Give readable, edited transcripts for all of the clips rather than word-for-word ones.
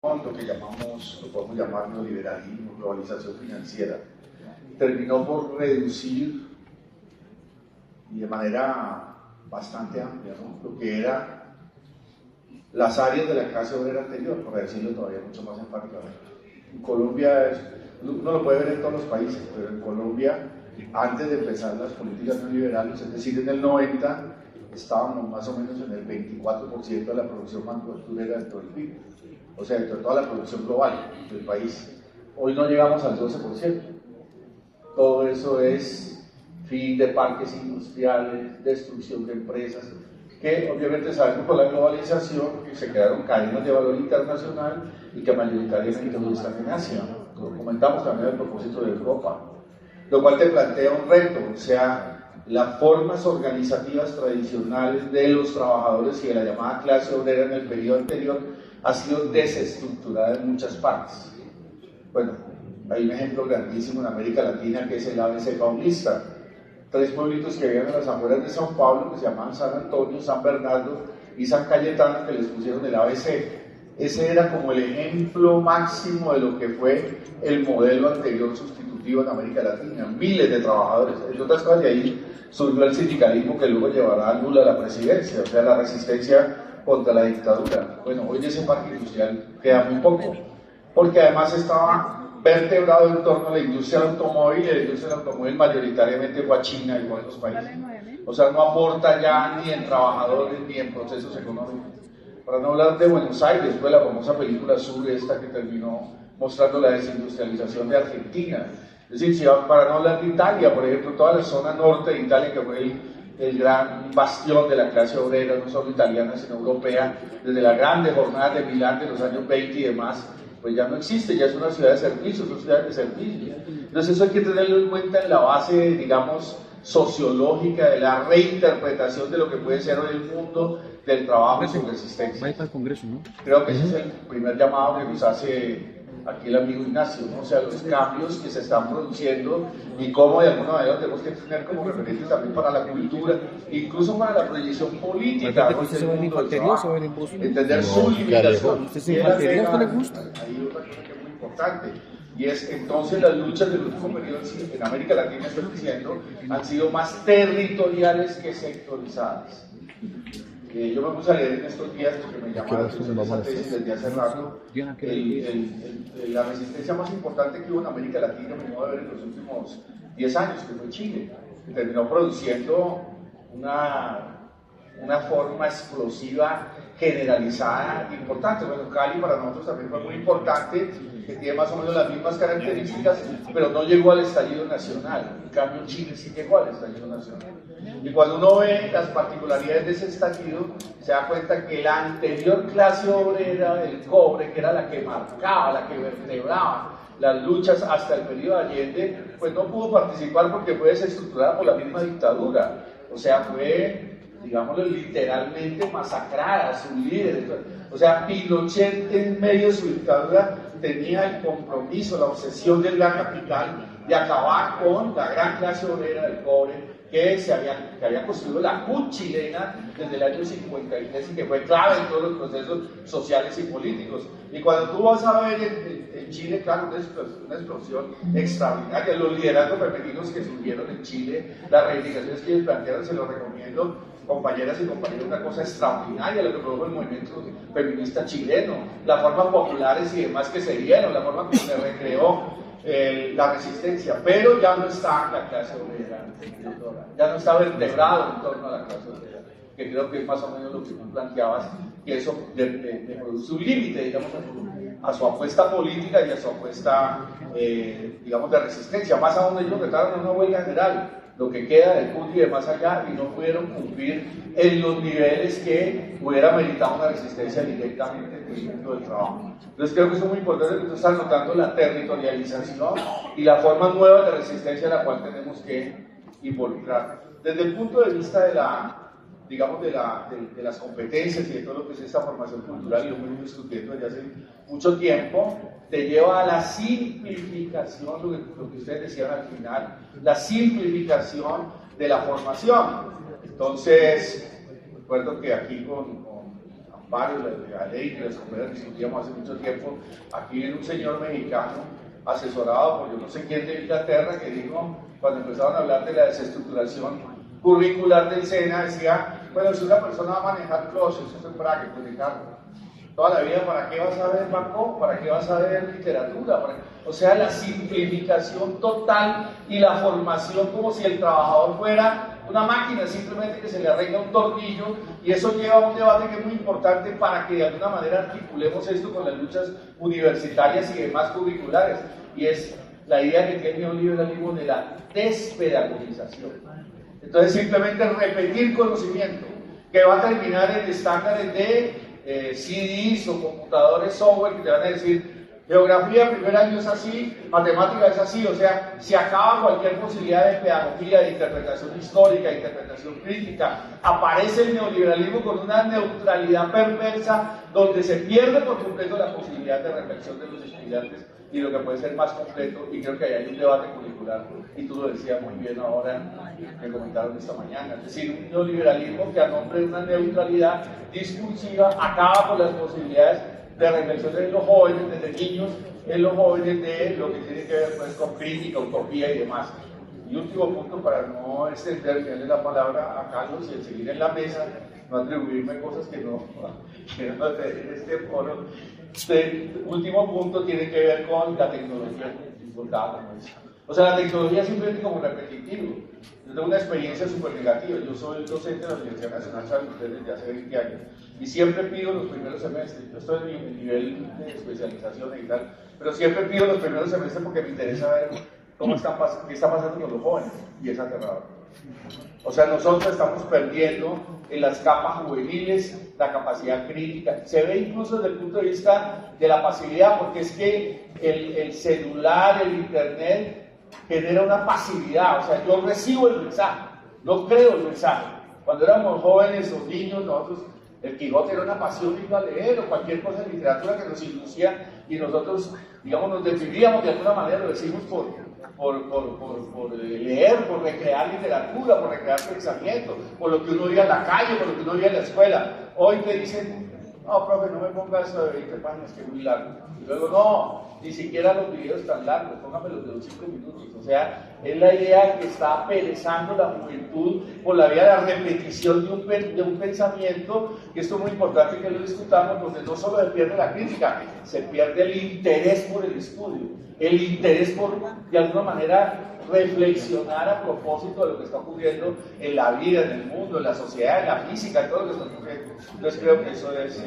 lo que llamamos, lo podemos llamar neoliberalismo, globalización financiera, terminó por reducir y de manera bastante amplia, ¿no?, lo que era las áreas de la clase obrera anterior, por decirlo todavía mucho más enfáticamente. En Colombia, uno lo puede ver en todos los países, pero en Colombia, antes de empezar las políticas neoliberales, es decir, en el 90, estábamos más o menos en el 24% de la producción manufacturera dentro del PIB, o sea, dentro de toda la producción global del país. Hoy no llegamos al 12%. Todo eso es fin de parques industriales, destrucción de empresas, que obviamente sabemos por la globalización que se crearon cadenas de valor internacional y que mayoritariamente hoy están en Asia. Lo comentamos también a propósito de Europa, lo cual te plantea un reto, o sea, las formas organizativas tradicionales de los trabajadores y de la llamada clase obrera en el periodo anterior ha sido desestructurada en muchas partes. Bueno, hay un ejemplo grandísimo en América Latina que es el ABC Paulista. 3 pueblitos que vivían a las afueras de São Paulo, que se llamaban San Antonio, San Bernardo y San Cayetano, que les pusieron el ABC. Ese era como el ejemplo máximo de lo que fue el modelo anterior sustitutivo en América Latina. Miles de trabajadores. Entre otras cosas, de ahí surgió el sindicalismo que luego llevará a Lula a la presidencia, o sea, la resistencia contra la dictadura. Bueno, hoy de ese parque industrial queda muy poco, porque además estaba vertebrado en torno a la industria del automóvil, y la industria del automóvil mayoritariamente fue a China y fue a otros países. O sea, no aporta ya ni en trabajadores ni en procesos económicos. Para no hablar de Buenos Aires, fue la famosa película Sur esta que terminó mostrando la desindustrialización de Argentina. Es decir, para no hablar de Italia, por ejemplo, toda la zona norte de Italia, que fue el gran bastión de la clase obrera, no solo italiana, sino europea, desde las grandes jornadas de Milán de los años 20 y demás, pues ya no existe, ya es una ciudad de servicios, son ciudades de servicios. Entonces eso hay que tenerlo en cuenta en la base, digamos, sociológica de la reinterpretación de lo que puede ser hoy el mundo del trabajo y su resistencia. Va al Congreso, ¿no? Creo que ese es el primer llamado que nos hace aquí el amigo Ignacio, ¿no? O sea, los cambios que se están produciendo y cómo de alguna manera tenemos que tener como referente también para la cultura, incluso para la proyección política, ¿no? ¿Usted se va en infantería o se va en bus? Entender su limitación. ¿Usted se infantería? ¿Usted le gusta? Hay otra cosa que es muy importante, y es entonces las luchas del último periodo en América Latina, estoy diciendo, han sido más territoriales que sectorizadas. Yo me puse a leer en estos días porque me llamaron la atención esa tesis desde hace rato. La resistencia más importante que hubo en América Latina, me modo de ver en los últimos 10 años, que fue Chile, que terminó produciendo una forma explosiva generalizada importante. Bueno, Cali para nosotros también fue muy importante, que tiene más o menos las mismas características, pero no llegó al estallido nacional. En cambio, Chile sí llegó al estallido nacional. Y cuando uno ve las particularidades de ese estallido, se da cuenta que la anterior clase obrera del cobre, que era la que marcaba, la que vertebraba las luchas hasta el periodo de Allende, pues no pudo participar porque fue desestructurada por la misma dictadura. O sea, fue, digámoslo, literalmente masacrada, sus líderes. O sea, Pinochet en medio de su dictadura tenía el compromiso, la obsesión del gran capital de acabar con la gran clase obrera del cobre que había construido la CUT chilena desde el año 53 y que fue clave en todos los procesos sociales y políticos. Y cuando tú vas a ver en Chile, claro, una explosión extraordinaria, los liderazgos femeninos que surgieron en Chile, las reivindicaciones que ellos plantearon, se los recomiendo, compañeras y compañeros, una cosa extraordinaria lo que produjo el movimiento feminista chileno, las formas populares y demás que se dieron, la forma como se recreó la resistencia, pero ya no está la clase obrera, ya no está vertebrado en torno a la clase obrera, que creo que es más o menos lo que tú planteabas, que eso le produce un límite, digamos, a su apuesta política y a su apuesta, digamos, de resistencia. Más aún ellos retaron una huelga general, lo que queda del PUT y de más allá, y no pudieron cumplir en los niveles que hubiera meritado una resistencia directamente en el mundo del trabajo. Entonces creo que es muy importante que tú estás notando la territorialización y la forma nueva de resistencia a la cual tenemos que involucrar. Desde el punto de vista de digamos, de las competencias y de todo lo que es esta formación cultural, y lo hemos discutiendo desde hace mucho tiempo, te lleva a la simplificación, lo que ustedes decían al final, la simplificación de la formación. Entonces, recuerdo que aquí con varios, la ley que les discutíamos hace mucho tiempo. Aquí viene un señor mexicano asesorado por yo no sé quién de Inglaterra que dijo, cuando empezaron a hablar de la desestructuración curricular del SENA, decía, bueno, si una persona va a manejar closets, eso es brackets de carro, toda la vida, ¿para qué vas a ver Bacó? ¿Para qué vas a ver literatura? O sea, la simplificación total y la formación como si el trabajador fuera una máquina, simplemente que se le arregla un tornillo, y eso lleva a un debate que es muy importante para que de alguna manera articulemos esto con las luchas universitarias y demás curriculares, y es la idea que tiene el neoliberalismo de la despedagogización. Entonces simplemente repetir conocimiento, que va a terminar en estándares de CDs o computadores, software, que te van a decir geografía, primer año es así, matemática es así, o sea, se acaba cualquier posibilidad de pedagogía, de interpretación histórica, de interpretación crítica. Aparece el neoliberalismo con una neutralidad perversa donde se pierde por completo la posibilidad de reflexión de los estudiantes y lo que puede ser más completo, y creo que ahí hay un debate curricular, y tú lo decías muy bien ahora, me comentaron esta mañana, es decir, un neoliberalismo que a nombre de una neutralidad discursiva acaba con las posibilidades de reflexión de los jóvenes, desde niños, en los jóvenes, de lo que tiene que ver pues, con crítica, utopía y demás. Y último punto, para no extenderme la palabra a Carlos y el seguir en la mesa, no atribuirme cosas que no en este foro. Último punto tiene que ver con la tecnología disfrutada, como decía. O sea, la tecnología simplemente como repetitivo. Yo tengo una experiencia súper negativa. Yo soy docente de la Universidad Nacional San Luis desde hace 20 años y siempre pido los primeros semestres. Yo estoy en mi nivel de especialización y tal, pero siempre pido los primeros semestres porque me interesa ver qué está pasando con los jóvenes, y es aterrador. O sea, nosotros estamos perdiendo en las capas juveniles la capacidad crítica. Se ve incluso desde el punto de vista de la pasividad, porque es que el celular, el internet, genera una pasividad. O sea, yo recibo el mensaje, no creo el mensaje. Cuando éramos jóvenes o niños, nosotros, el Quijote era una pasión ir a leer, o cualquier cosa de literatura que nos inducía, y nosotros, digamos, nos decidíamos de alguna manera, lo decimos por leer, por recrear literatura, por recrear pensamiento, por lo que uno veía en la calle, por lo que uno veía en la escuela. Hoy te dicen, no, profe, no me ponga eso de 20 páginas, que es muy largo. Y luego, no, ni siquiera los videos tan largos, póngamelos de 5 minutos. O sea, es la idea que está perezando la juventud por la vía de la repetición de un pensamiento, que esto es muy importante que lo discutamos, donde no solo se pierde la crítica, se pierde el interés por el estudio, el interés por, de alguna manera, reflexionar a propósito de lo que está ocurriendo en la vida, en el mundo, en la sociedad, en la física, en todo lo que está ocurriendo. Entonces creo que eso es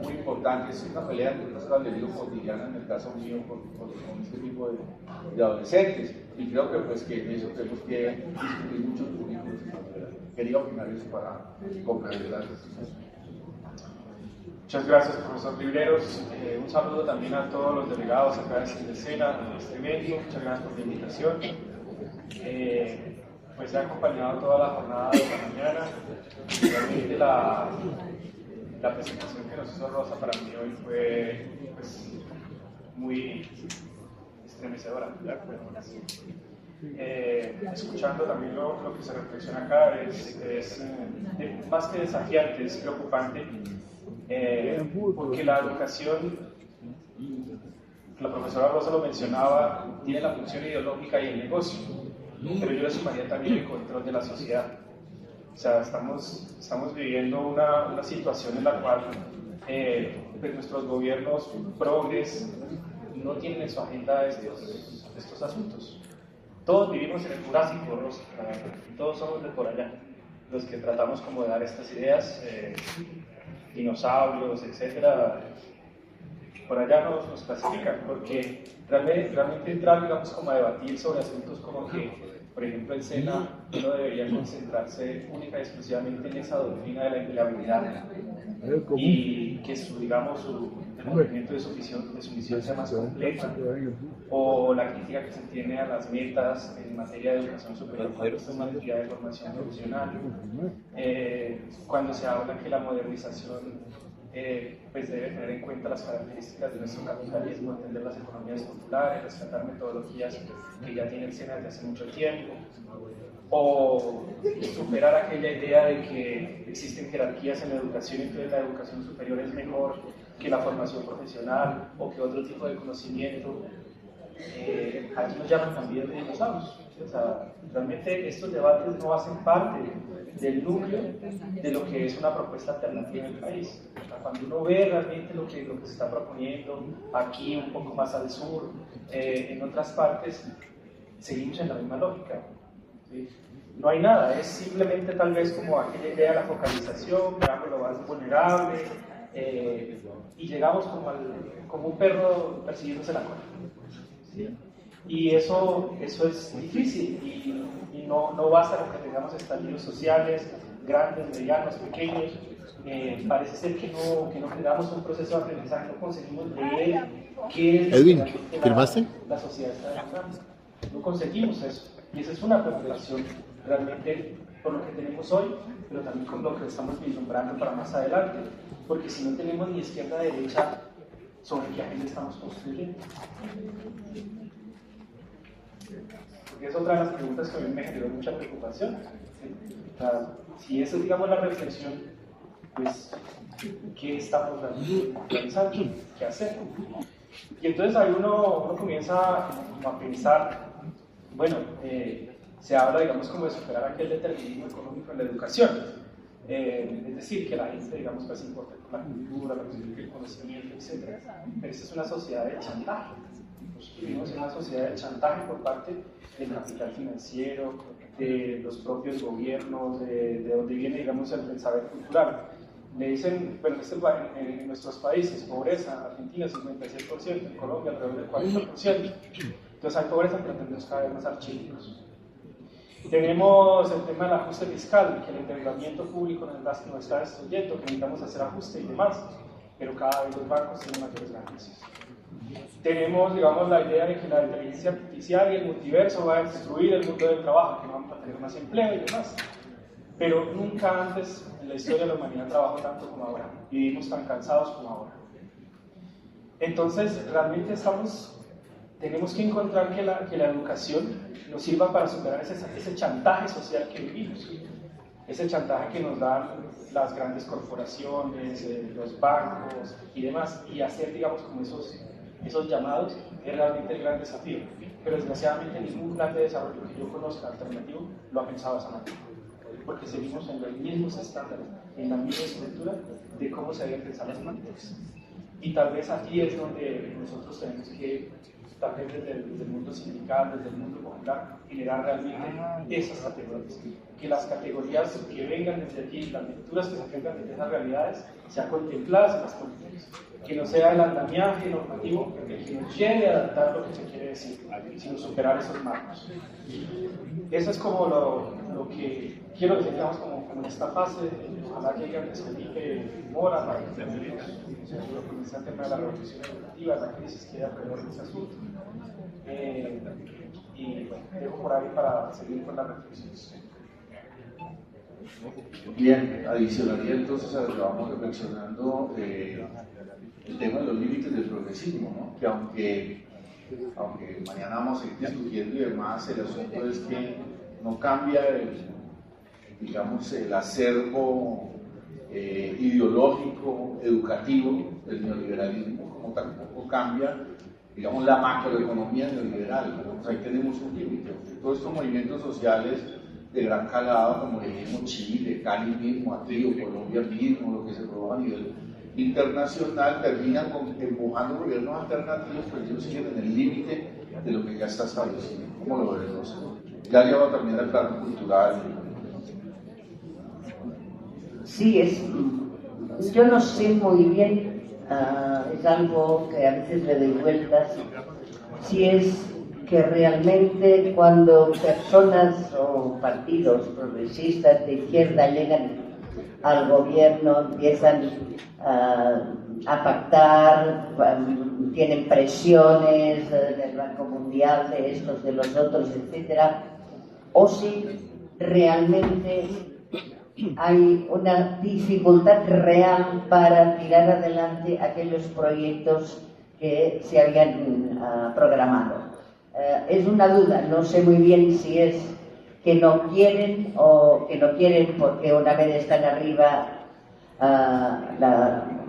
muy importante. Es una pelea que nosotros le digo cotidiana en el caso mío con este tipo de adolescentes, y creo que pues que en eso tenemos que discutir muchos currículos. Quería opinar eso para complementar. Muchas gracias, profesor Libreros. Un saludo también a todos los delegados acá de escena de este evento. Muchas gracias por la invitación. Pues he acompañado toda la jornada de la mañana. Realmente la presentación que nos hizo Rosa para mí hoy fue pues, muy estremecedora. Escuchando también lo que se reflexiona acá es más que desafiante, es preocupante. Porque la educación, la profesora Rosa lo mencionaba, tiene la función ideológica y el negocio, pero yo le sumaría también el control de la sociedad. O sea, estamos viviendo una situación en la cual pues nuestros gobiernos progres no tienen en su agenda estos asuntos. Todos vivimos en el Jurásico, Rosa, todos somos de por allá, los que tratamos como de dar estas ideas. Dinosaurios, etcétera, por allá nos clasifican, porque realmente entrar, digamos, como a debatir sobre asuntos como que, por ejemplo, el SENA no debería concentrarse única y exclusivamente en esa doctrina de la empleabilidad, y que el movimiento de su misión sea más completa, o la crítica que se tiene a las metas en materia de educación superior, en materia de formación profesional, cuando se habla que la modernización pues debe tener en cuenta las características de nuestro capitalismo, entender las economías populares, rescatar metodologías que ya tienen cena desde hace mucho tiempo, o superar aquella idea de que existen jerarquías en la educación y entonces la educación superior es mejor que la formación profesional o que otro tipo de conocimiento. Aquí nos llaman también de dinosaurios. O sea, realmente estos debates no hacen parte del núcleo de lo que es una propuesta alternativa en el país. O sea, cuando uno ve realmente lo que se está proponiendo aquí, un poco más al sur, en otras partes, seguimos en la misma lógica. ¿Sí? No hay nada, es simplemente tal vez como aquella idea de la focalización, veamos lo más vulnerable, y llegamos como un perro persiguiéndose la cola. ¿Sí? Y eso es difícil y no basta con que tengamos estallidos sociales, grandes, medianos, pequeños. Parece ser que no generamos un proceso de aprendizaje, no conseguimos leer qué es Edwin, ¿firmaste? La sociedad está demandando. No conseguimos eso. Y esa es una preocupación realmente por lo que tenemos hoy, pero también con lo que estamos vislumbrando para más adelante. Porque si no tenemos ni izquierda-derecha, ¿sobre qué agenda estamos construyendo? Porque es otra de las preguntas que a mí me generó mucha preocupación. ¿Sí? O sea, si esa es, digamos, la reflexión, pues, ¿qué estamos realizando? ¿Qué hacer? Y entonces ahí uno comienza a pensar, bueno, se habla, digamos, como de superar aquel determinismo económico en la educación. Es decir, que la gente, digamos, pues importa con la cultura, el conocimiento, etc. Pero esta es una sociedad de chantaje. Nosotros vivimos en una sociedad de chantaje por parte del capital financiero, de los propios gobiernos, de donde viene, digamos, el saber cultural. Le dicen, bueno, en nuestros países, pobreza, Argentina 56%, en Colombia alrededor del 40%. Entonces hay pobreza, pero tenemos cada vez más archivos. Tenemos el tema del ajuste fiscal, que el endeudamiento público nos está destruyendo, que necesitamos hacer ajuste y demás, pero cada vez los bancos tienen mayores ganancias. Tenemos, digamos, la idea de que la inteligencia artificial y el multiverso va a destruir el mundo del trabajo, que no vamos a tener más empleo y demás. Pero nunca antes en la historia de la humanidad trabajó tanto como ahora, y vivimos tan cansados como ahora. Entonces, realmente tenemos que encontrar que la educación nos sirva para superar ese chantaje social que vivimos, ese chantaje que nos dan las grandes corporaciones, los bancos y demás, y hacer, digamos, como esos llamados es realmente el gran desafío. Pero desgraciadamente ningún plan de desarrollo que yo conozca alternativo lo ha pensado de esa manera, porque seguimos en los mismos estándares, en la misma estructura de cómo se deben pensar las políticas. Y tal vez aquí es donde nosotros tenemos que, tal vez desde el mundo sindical, desde el mundo popular, generar realmente esas categorías. Que las categorías que vengan desde aquí, las lecturas que se vengan desde esas realidades, sean contempladas en las políticas. Que no sea el andamiaje normativo el que nos lleve a adaptar lo que se quiere decir, sino superar esos marcos. Eso es como lo que quiero que tengamos como en esta fase. Ojalá llegue antes Felipe Mora para que terminemos lo que decía el tema de la revolución educativa, la crisis que hay alrededor de ese asunto. Y bueno, dejo por ahí para seguir con las reflexiones. Bien, adicionaría entonces a lo que vamos reflexionando el tema de los límites del progresismo, ¿no? Que aunque mañana vamos a seguir discutiendo y demás, el asunto es que no cambia el acervo ideológico, educativo del neoliberalismo, como tampoco cambia, digamos, la macroeconomía neoliberal. ¿No? Ahí tenemos un límite. Todos estos movimientos sociales de gran calado, como dijimos, Chile, Cali mismo, aquí, o Colombia mismo, lo que se probó a nivel internacional, terminan empujando gobiernos alternativos, pero ellos siguen en el límite de lo que ya está establecido. ¿Cómo lo ven? Ya lleva también al plano cultural. Sí, yo no sé muy bien, es algo que a veces le doy vueltas, si es que realmente cuando personas o partidos progresistas de izquierda llegan al gobierno, empiezan a pactar, tienen presiones del Banco Mundial, de estos, de los otros, etcétera, o si realmente hay una dificultad real para tirar adelante aquellos proyectos que se habían programado. Es una duda, no sé muy bien si es que no quieren o que no quieren porque una vez están arriba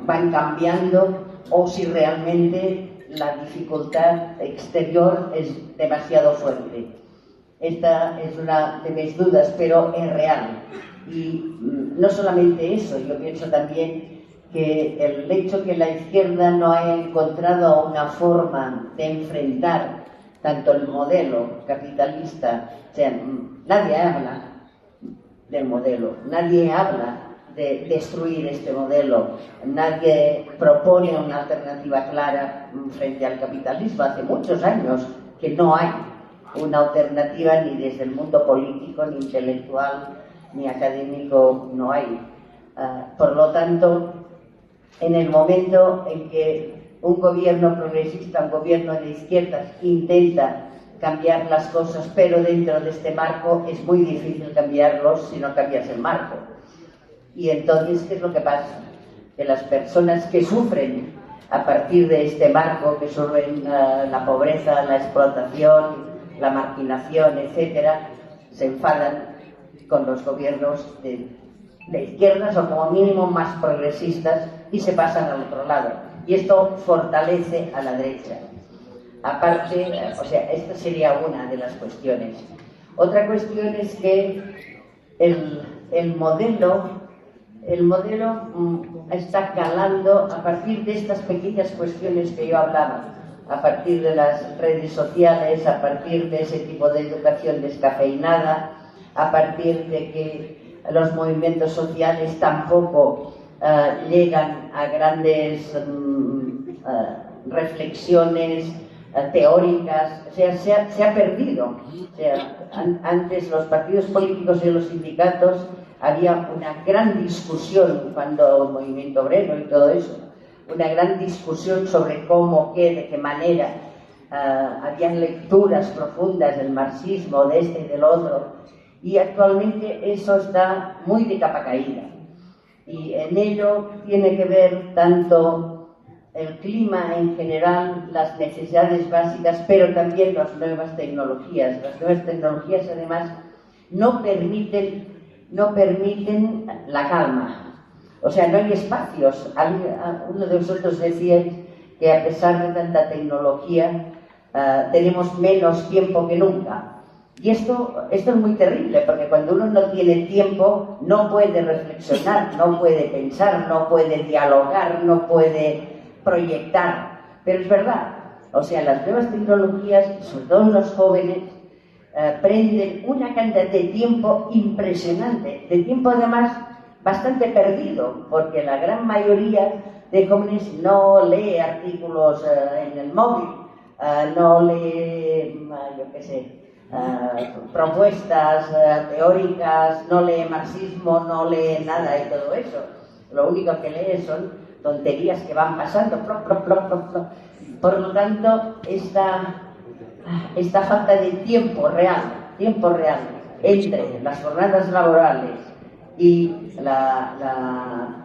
van cambiando, o si realmente la dificultad exterior es demasiado fuerte. Esta es una de mis dudas, pero es real. Y no solamente eso, yo pienso también que el hecho que la izquierda no haya encontrado una forma de enfrentar tanto el modelo capitalista, o sea, nadie habla del modelo, nadie habla de destruir este modelo, nadie propone una alternativa clara frente al capitalismo. Hace muchos años que no hay una alternativa ni desde el mundo político, ni intelectual, ni académico, no hay. Por lo tanto, en el momento en que un gobierno progresista, un gobierno de izquierdas intenta cambiar las cosas, pero dentro de este marco es muy difícil cambiarlos si no cambias el marco. Y entonces, ¿qué es lo que pasa? Que las personas que sufren a partir de este marco, que sufren la pobreza, la explotación, la marginación, etcétera, se enfadan con los gobiernos de izquierdas o como mínimo más progresistas y se pasan al otro lado. Y esto fortalece a la derecha. Aparte, o sea, esta sería una de las cuestiones. Otra cuestión es que el modelo está calando a partir de estas pequeñas cuestiones que yo hablaba, a partir de las redes sociales, a partir de ese tipo de educación descafeinada, a partir de que los movimientos sociales tampoco llegan a grandes reflexiones teóricas. O sea, se ha perdido. O sea, antes los partidos políticos y los sindicatos había una gran discusión cuando el movimiento obrero y todo eso, una gran discusión sobre cómo, qué, de qué manera. Habían lecturas profundas del marxismo, de este y del otro, y actualmente eso está muy de capa caída. Y en ello tiene que ver tanto el clima en general, las necesidades básicas, pero también las nuevas tecnologías. Las nuevas tecnologías, además, no permiten la calma. O sea, no hay espacios. Uno de vosotros decía que a pesar de tanta tecnología, tenemos menos tiempo que nunca. Y esto es muy terrible, porque cuando uno no tiene tiempo, no puede reflexionar, no puede pensar, no puede dialogar, no puede proyectar. Pero es verdad, o sea, las nuevas tecnologías, sobre todo los jóvenes, prenden una cantidad de tiempo impresionante, de tiempo además bastante perdido, porque la gran mayoría de jóvenes no lee artículos en el móvil, no lee, yo qué sé, propuestas teóricas, no lee marxismo, no lee nada y todo eso. Lo único que lee son tonterías que van pasando. Por lo tanto, esta falta de tiempo real entre las jornadas laborales y la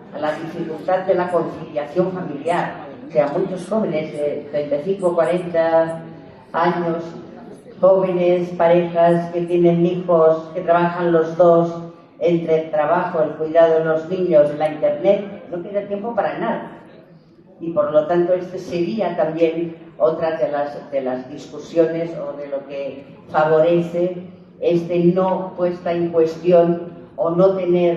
dificultad de la conciliación familiar. O sea, muchos jóvenes de 35, 40 años, jóvenes, parejas que tienen hijos, que trabajan los dos, entre el trabajo, el cuidado de los niños, la internet, no queda tiempo para nada. Y por lo tanto, este sería también otra de las discusiones o de lo que favorece no puesta en cuestión o no tener